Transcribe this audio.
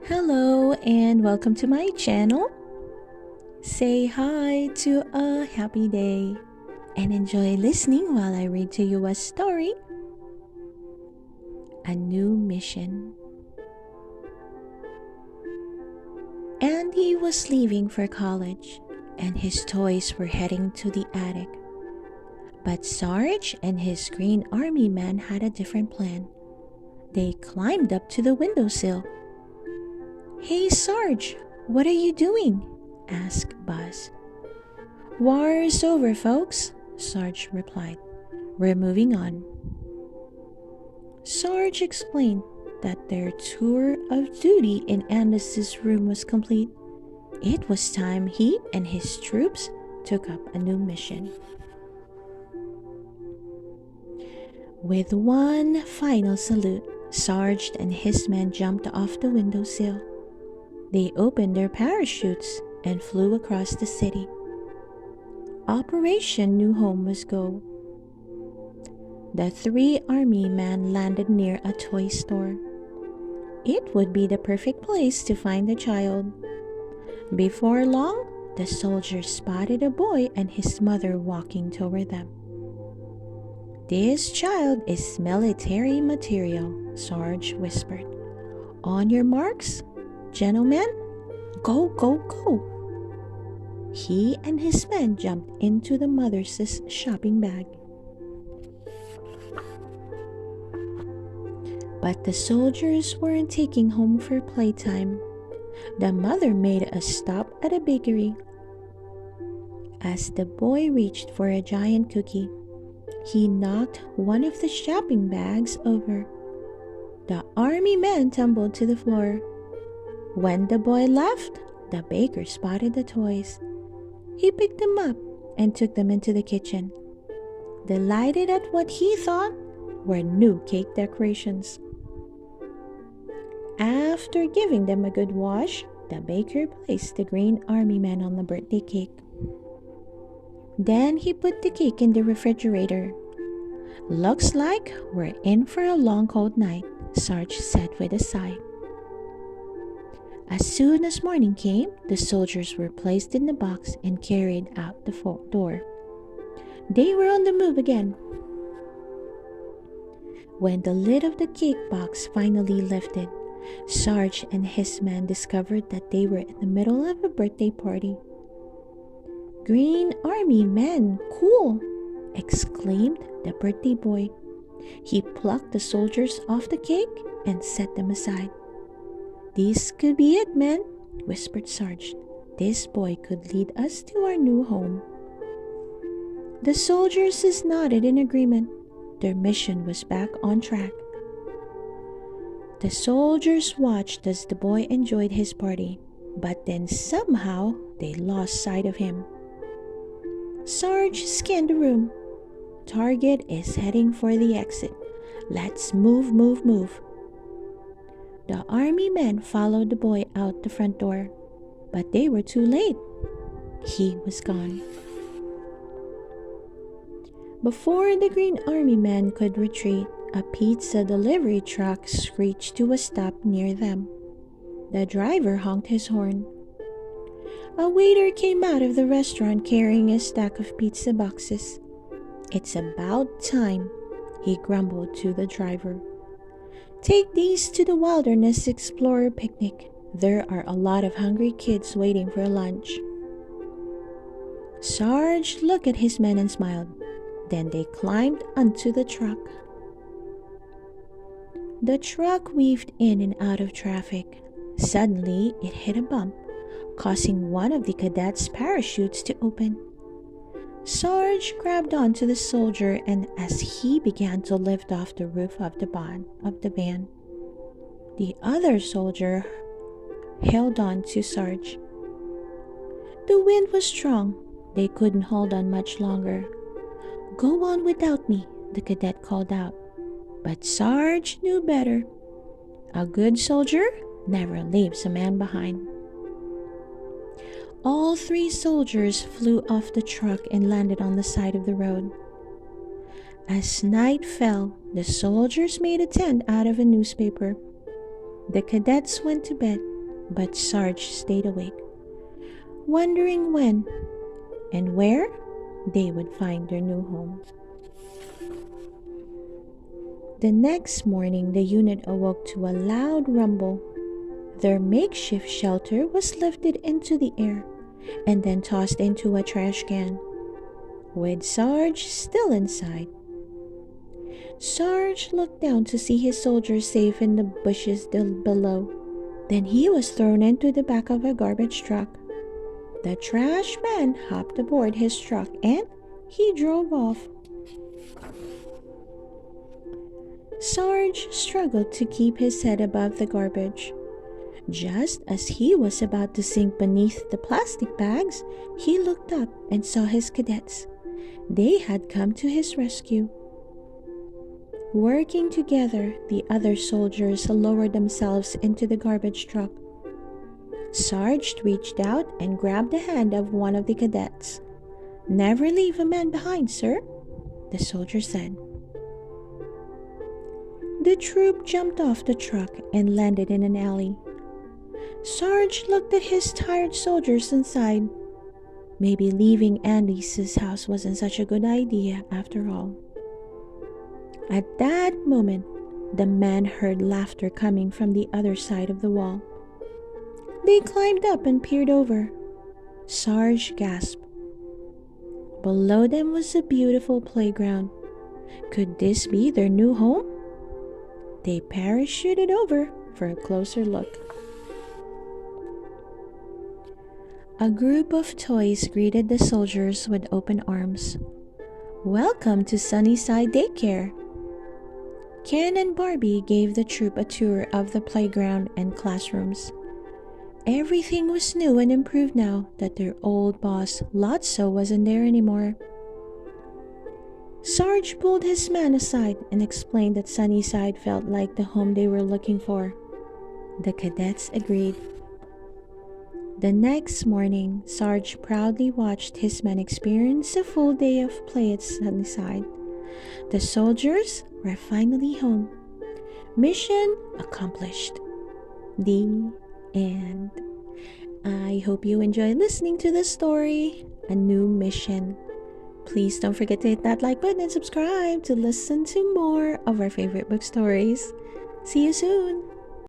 Hello and welcome to my channel. Say hi to a happy day and enjoy listening while I read to you a story. A New Mission. Andy was leaving for college and his toys were heading to the attic. But Sarge and his green army man had a different plan. They climbed up to the windowsill. "Hey Sarge, what are you doing?" asked Buzz. "War's over, folks," Sarge replied. "We're moving on." Sarge explained that their tour of duty in Andes's room was complete. It was time he and his troops took up a new mission. With one final salute, Sarge and his men jumped off the windowsill. They opened their parachutes and flew across the city. Operation New Home was go. The three army men landed near a toy store. It would be the perfect place to find the child. Before long, the soldiers spotted a boy and his mother walking toward them. "This child is military material," Sarge whispered. "On your marks, gentlemen, go, go, go." He and his men jumped into the mother's shopping bag. But the soldiers weren't taking home for playtime. The mother made a stop at a bakery. As the boy reached for a giant cookie, he knocked one of the shopping bags over. The army men tumbled to the floor. When the boy left, the baker spotted the toys. He picked them up and took them into the kitchen, delighted at what he thought were new cake decorations. After giving them a good wash, the baker placed the green army man on the birthday cake. Then he put the cake in the refrigerator. "Looks like we're in for a long cold night," Sarge said with a sigh. As soon as morning came, the soldiers were placed in the box and carried out the door. They were on the move again. When the lid of the cake box finally lifted, Sarge and his men discovered that they were in the middle of a birthday party. "Green Army men, cool!" exclaimed the birthday boy. He plucked the soldiers off the cake and set them aside. "This could be it, men," whispered Sarge. "This boy could lead us to our new home." The soldiers nodded in agreement. Their mission was back on track. The soldiers watched as the boy enjoyed his party, but then somehow they lost sight of him. Sarge scanned the room. "Target is heading for the exit. Let's move, move, move." The army men followed the boy out the front door, but they were too late. He was gone. Before the green army men could retreat, a pizza delivery truck screeched to a stop near them. The driver honked his horn. A waiter came out of the restaurant carrying a stack of pizza boxes. "It's about time," he grumbled to the driver. "Take these to the Wilderness Explorer picnic. There are a lot of hungry kids waiting for lunch." Sarge looked at his men and smiled. Then they climbed onto the truck. The truck weaved in and out of traffic. Suddenly, it hit a bump, causing one of the cadets' parachutes to open. Sarge grabbed onto the soldier, and as he began to lift off the roof of the van, the other soldier held on to Sarge. The wind was strong. They couldn't hold on much longer. "Go on without me," the cadet called out. But Sarge knew better. A good soldier never leaves a man behind. All three soldiers flew off the truck and landed on the side of the road. As night fell, the soldiers made a tent out of a newspaper. The cadets went to bed, but Sarge stayed awake, wondering when and where they would find their new home. The next morning, the unit awoke to a loud rumble. Their makeshift shelter was lifted into the air and then tossed into a trash can, with Sarge still inside. Sarge looked down to see his soldiers safe in the bushes below. Then he was thrown into the back of a garbage truck. The trash man hopped aboard his truck and he drove off. Sarge struggled to keep his head above the garbage. Just as he was about to sink beneath the plastic bags, he looked up and saw his cadets. They had come to his rescue. Working together, the other soldiers lowered themselves into the garbage truck. Sarge reached out and grabbed the hand of one of the cadets. "Never leave a man behind, sir," the soldier said. The troop jumped off the truck and landed in an alley. Sarge looked at his tired soldiers and sighed. Maybe leaving Andy's house wasn't such a good idea after all. At that moment, the man heard laughter coming from the other side of the wall. They climbed up and peered over. Sarge gasped. Below them was a beautiful playground. Could this be their new home? They parachuted over for a closer look. A group of toys greeted the soldiers with open arms. "Welcome to Sunnyside Daycare." Ken and Barbie gave the troop a tour of the playground and classrooms. Everything was new and improved now that their old boss, Lotso, wasn't there anymore. Sarge pulled his man aside and explained that Sunnyside felt like the home they were looking for. The cadets agreed. The next morning, Sarge proudly watched his men experience a full day of play at Sunnyside. The soldiers were finally home. Mission accomplished. The end. I hope you enjoyed listening to the story, A New Mission. Please don't forget to hit that like button and subscribe to listen to more of our favorite book stories. See you soon!